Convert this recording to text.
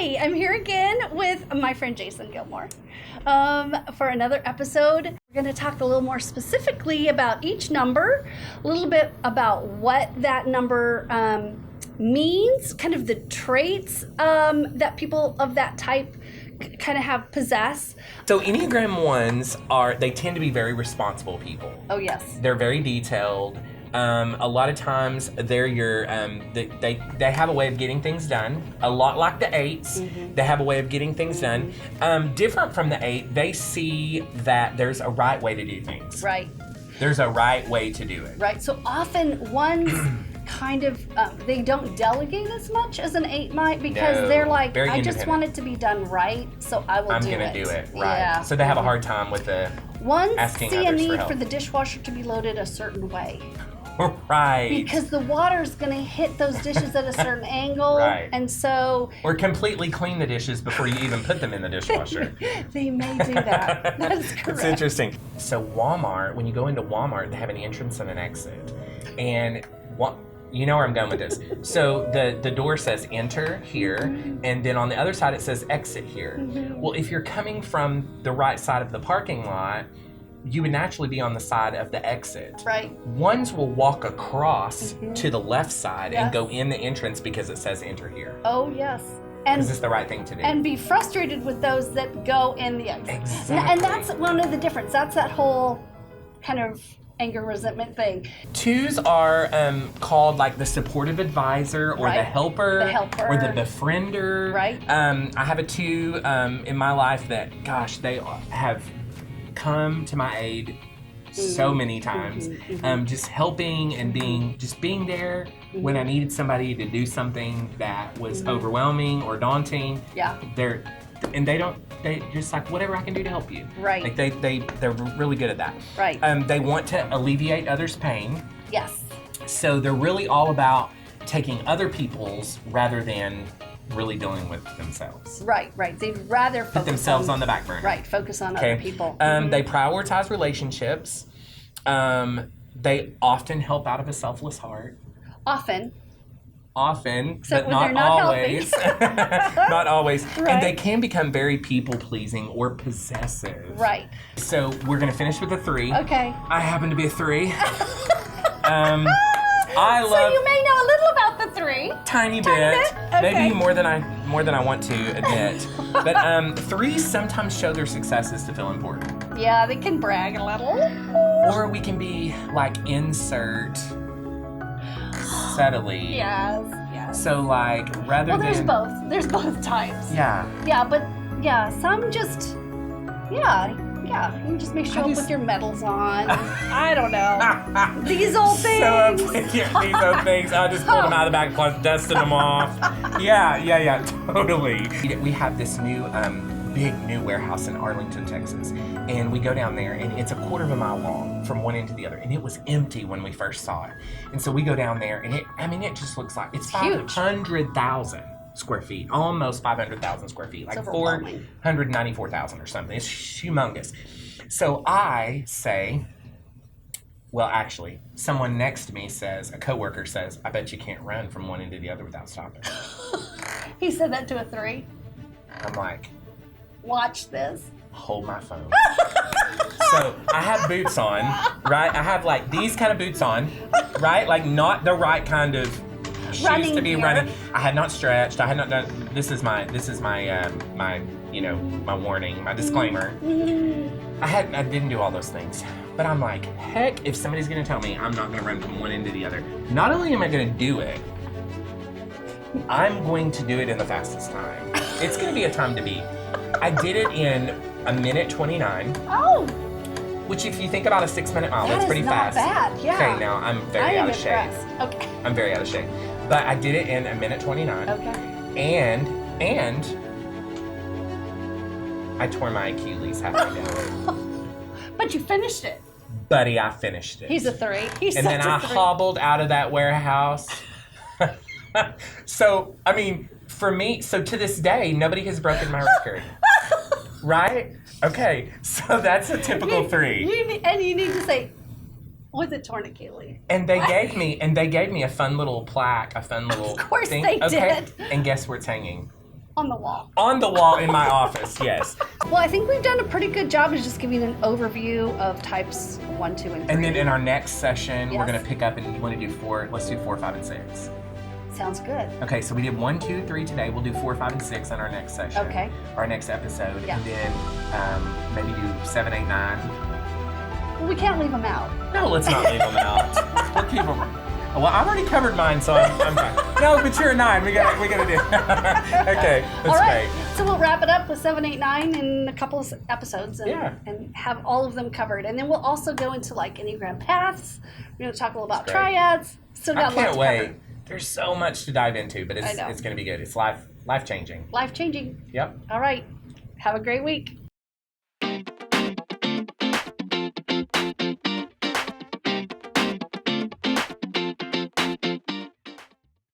Hi, I'm here again with my friend Jason Gilmore for another episode. We're going to talk a little more specifically about each number, a little bit about what that number means, kind of the traits that people of that type kind of possess. So Enneagram 1s they tend to be very responsible people. Oh, yes. They're very detailed. A lot of times they're your, they have a way of getting things done. A lot like the 8s, they have a way of getting things done. Different from the 8, they see that there's a right way to do things. Right. There's a right way to do it. Right. So often ones kind of, they don't delegate as much as an 8 might because they're like, I just want it to be done right, so I will do it. I'm going to do it, right. Yeah. So they have a hard time with the Ones asking see a others need help. for the dishwasher to be loaded a certain way. Right. Because the water's going to hit those dishes at a certain angle. Right. And so... Or completely clean the dishes before you even put them in the dishwasher. They may do that. That is correct. It's interesting. So Walmart, when you go into Walmart, they have an entrance and an exit. And you know where I'm going with this. So the door says enter here, and then on the other side it says exit here. Well, if you're coming from the right side of the parking lot, you would naturally be on the side of the exit. Right. Ones will walk across to the left side and go in the entrance because it says enter here. Oh, yes. Because it's the right thing to do. And be frustrated with those that go in the exit. Exactly. And that's one of the difference. That's that whole kind of anger, resentment thing. 2s are called like the supportive advisor or the helper or the befriender. Right. I have a 2 in my life that, gosh, they have come to my aid so many times, just helping and being there when I needed somebody to do something that was overwhelming or daunting. Yeah. They're just like, whatever I can do to help you. Right. Like they're really good at that. Right. They want to alleviate others' pain. Yes. So they're really all about taking other people's rather than really dealing with themselves. Right. They'd rather put themselves on the back burner. Right, focus on other people. They prioritize relationships. They often help out of a selfless heart. Often, but not always. Not always. Right. And they can become very people-pleasing or possessive. Right. So we're going to finish with a 3. Okay. I happen to be a 3. So you may know a little about the 3. Tiny bit. Okay. Maybe more than I want to admit. But 3s sometimes show their successes to feel important. Yeah, they can brag a little. Or we can be like insert subtly. Yes. So like rather there's than both. There's both types. Yeah. Yeah, but some just you just make show up with your medals on. I don't know. These old things. These old things. I just pulled them out of the back of the closet, dusted them off. Yeah, totally. We have this new big new warehouse in Arlington, Texas. And we go down there and it's a quarter of a mile long from one end to the other. And it was empty when we first saw it. And so we go down there and it just looks like it's 500,000 square feet, almost 500,000 square feet, like 494,000 or something. It's humongous. So I say, well, actually, someone next to me says, a coworker says, I bet you can't run from one end to the other without stopping. He said that to a 3. I'm like, watch this. Hold my phone. So I have boots on, right? I have like these kind of boots on, right? Like not the right kind of shoes to be running. I had not stretched. I had not done. This is my my warning, my disclaimer. I didn't do all those things, but I'm like, heck, if somebody's gonna tell me I'm not gonna run from one end to the other, not only am I gonna do it, I'm going to do it in the fastest time. It's gonna be a time to beat. I did it in 1:29. Oh. Which, if you think about a 6-minute mile, that's pretty fast. Not bad, yeah. Okay, now I'm very out of shape. Okay. I'm very out of shape. But I did it in 1:29. Okay. And I tore my Achilles halfway down. But you finished it. Buddy, I finished it. He's a 3. And then I hobbled out of that warehouse. So, I mean, for me, so to this day, nobody has broken my record. Right? Okay, so that's a typical 3. You need to say, was it torn Achilles? And they gave me a fun little plaque, a fun little Of course thing. they did. And guess where it's hanging? On the wall. On the wall in my office, yes. Well, I think we've done a pretty good job of just giving an overview of types 1, 2, and 3. And then in our next session, we're Yes. going to pick up and you want to do 4. Let's do 4, 5, and 6. Sounds good. Okay, so we did 1, 2, 3 today. We'll do 4, 5, and 6 on our next session. Okay. Our next episode. Yeah. And then maybe do 7, 8, 9. Well, we can't leave them out. No, let's not leave them out. We'll keep them. Well, I've already covered mine, so I'm fine. No, but you're a 9. We gotta do. Okay, that's All right. great. So we'll wrap it up with 7, 8, 9 in a couple of episodes Yeah. and have all of them covered. And then we'll also go into like Enneagram paths. We're going to talk a little about That's great. triads. Still got I lots can't to wait. cover. There's so much to dive into, but I know. it's going to be good. It's life changing. Life changing. Yep. All right. Have a great week.